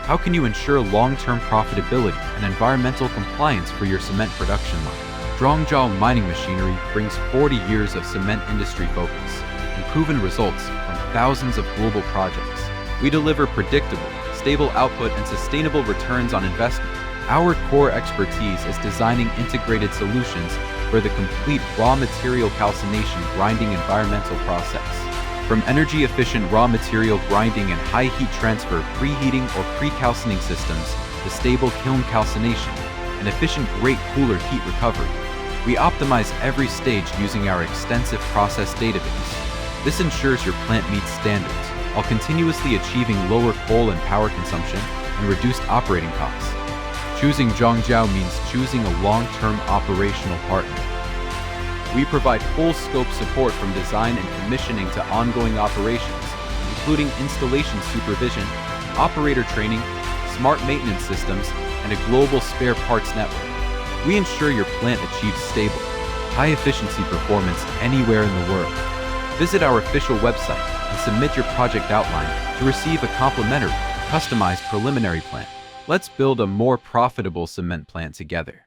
How can you ensure long-term profitability and environmental compliance for your cement production line? Zhongzhou Mining Machinery brings 40 years of cement industry focus and proven results from thousands of global projects. We deliver predictable, stable output and sustainable returns on investment. Our core expertise is designing integrated solutions for the complete raw material calcination grinding environmental process. From energy-efficient raw material grinding and high heat transfer preheating or pre-calcining systems to stable kiln calcination and efficient grate cooler heat recovery, we optimize every stage using our extensive process database. This ensures your plant meets standards while continuously achieving lower coal and power consumption and reduced operating costs. Choosing Zhongzhou means choosing a long-term operational partner. We provide full-scope support from design and commissioning to ongoing operations, including installation supervision, operator training, smart maintenance systems, and a global spare parts network. We ensure your plant achieves stable, high-efficiency performance anywhere in the world. Visit our official website and submit your project outline to receive a complimentary, customized preliminary plan. Let's build a more profitable cement plant together.